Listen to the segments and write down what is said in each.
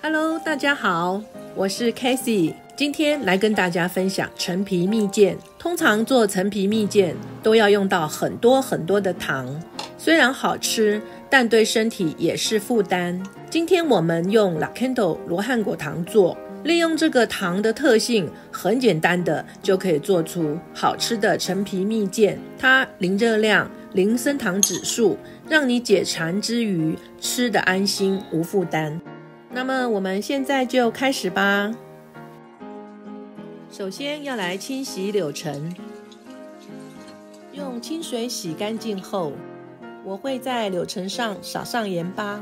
Hello， 大家好，我是 Casey， 今天来跟大家分享陈皮蜜饯。通常做陈皮蜜饯都要用到很多的糖，虽然好吃，但对身体也是负担。今天我们用 Lacento 罗汉果糖做，利用这个糖的特性，很简单的就可以做出好吃的陈皮蜜饯。它零热量、零升糖指数，让你解馋之余吃得安心无负担。那么我们现在就开始吧。首先要来清洗柳橙，用清水洗干净后，我会在柳橙上撒上盐巴，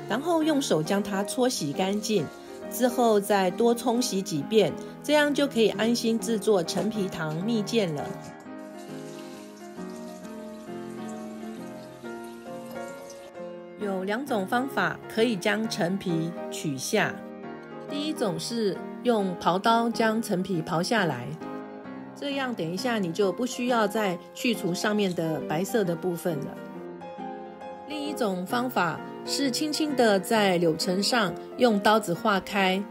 然后用手将它搓洗干净，之后再多冲洗几遍，这样就可以安心制作陈皮糖蜜饯了。有两种方法可以将陈皮取下，第一种是用刨刀将陈皮刨下来，这样等一下你就不需要再去除上面的白色的部分了。另一种方法是轻轻的在柳橙上用刀子划开，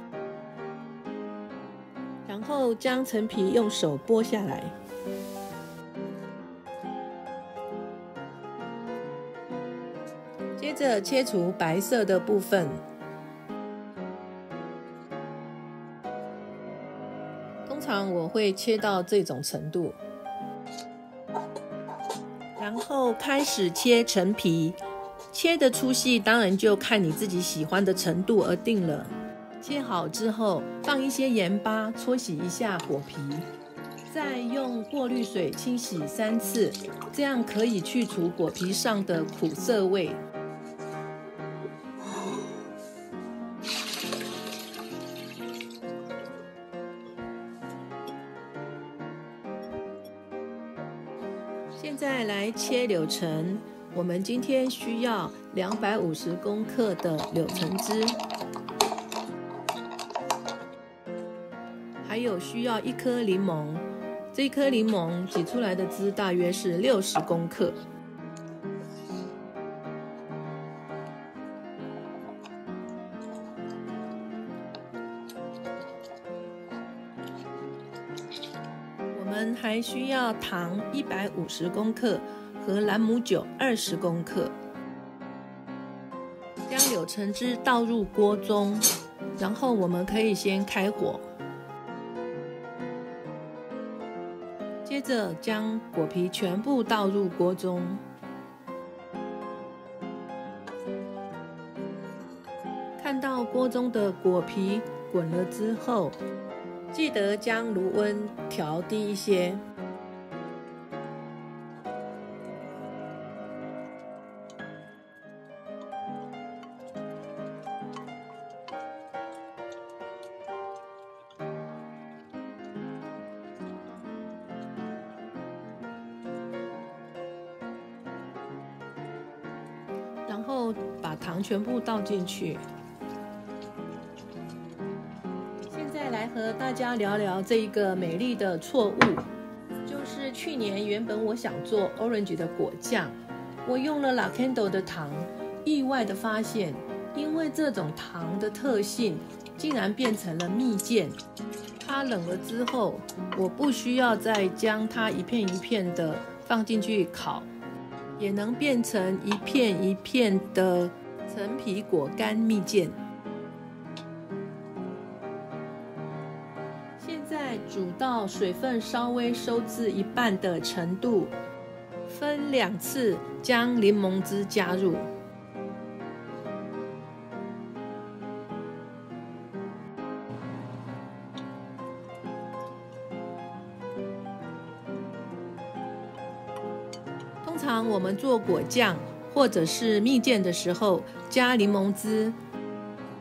然后将陈皮用手剥下来。接着切除白色的部分，通常我会切到这种程度，然后开始切陈皮，切的粗细当然就看你自己喜欢的程度而定了。切好之后，放一些盐巴搓洗一下果皮，再用过滤水清洗3次，这样可以去除果皮上的苦涩味。现在来切柳橙，我们今天需要250公克的柳橙汁，还有需要1颗柠檬，这一颗柠檬挤出来的汁大约是60公克。我们还需要糖150公克和朗姆酒20公克。将柳橙汁倒入锅中，然后我们可以先开火，接着将果皮全部倒入锅中。看到锅中的果皮滚了之后，记得将炉温调低一些。然后把糖全部倒进去。来和大家聊聊这一个美丽的错误，就是去年原本我想做 Orange 的果酱，我用了 Lacento 的糖，意外的发现，因为这种糖的特性，竟然变成了蜜饯。它冷了之后，我不需要再将它一片一片的放进去烤，也能变成一片一片的陈皮果干蜜饯。煮到水分稍微收至一半的程度，分2次将柠檬汁加入。通常我们做果酱或者是蜜饯的时候，加柠檬汁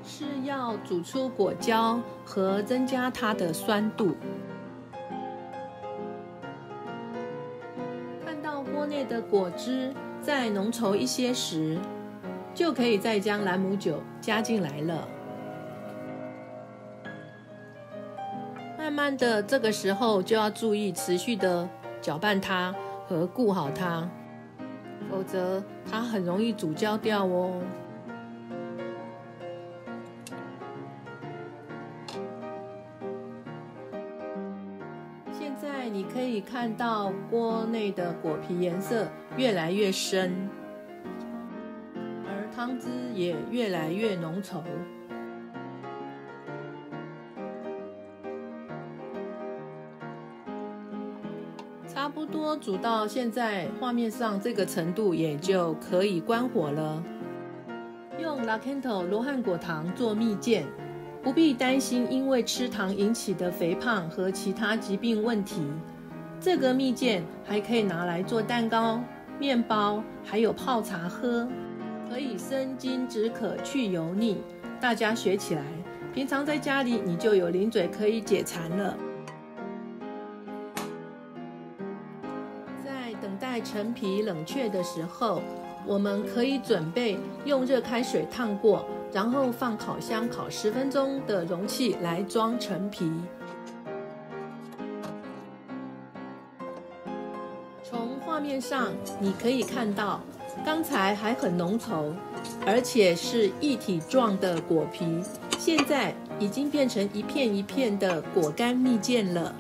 是要煮出果胶和增加它的酸度。看到锅内的果汁再浓稠一些时，就可以再将朗姆酒加进来了。慢慢的，这个时候就要注意持续的搅拌它和顾好它，否则它很容易煮焦掉哦。以看到锅内的果皮颜色越来越深，而汤汁也越来越浓稠。差不多煮到现在画面上这个程度，也就可以关火了。用 Lakanto 罗汉果糖做蜜饯，不必担心因为吃糖引起的肥胖和其他疾病问题。这个蜜饯还可以拿来做蛋糕、面包，还有泡茶喝，可以生津止渴、去油腻。大家学起来，平常在家里你就有零嘴可以解馋了。在等待陈皮冷却的时候，我们可以准备用热开水烫过，然后放烤箱烤10分钟的容器来装陈皮。从画面上你可以看到，刚才还很浓稠，而且是一体状的果皮，现在已经变成一片一片的果干蜜饯了。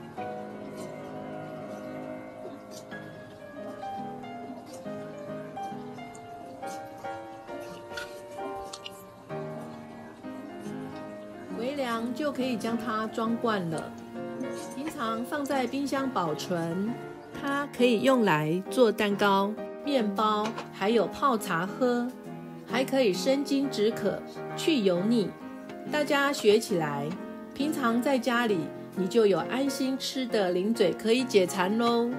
微凉就可以将它装罐了，平常放在冰箱保存。它可以用来做蛋糕、面包，还有泡茶喝，还可以生津止渴、去油腻。大家学起来，平常在家里你就有安心吃的零嘴可以解馋咯。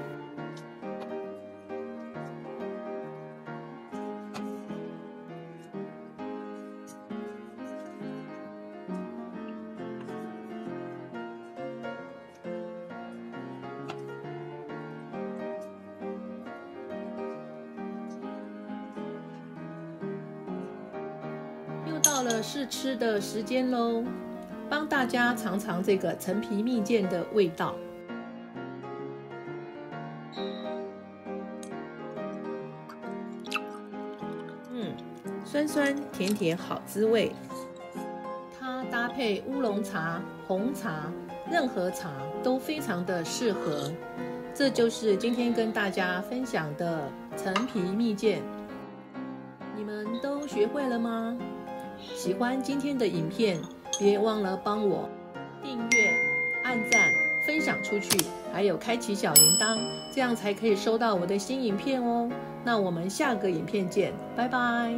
又到了试吃的时间咯，帮大家尝尝这个陈皮蜜饯的味道。酸酸甜甜好滋味，它搭配乌龙茶、红茶，任何茶都非常的适合。这就是今天跟大家分享的陈皮蜜饯，你们都学会了吗？喜欢今天的影片，别忘了帮我订阅、按赞、分享出去，还有开启小铃铛，这样才可以收到我的新影片哦。那我们下个影片见，拜拜。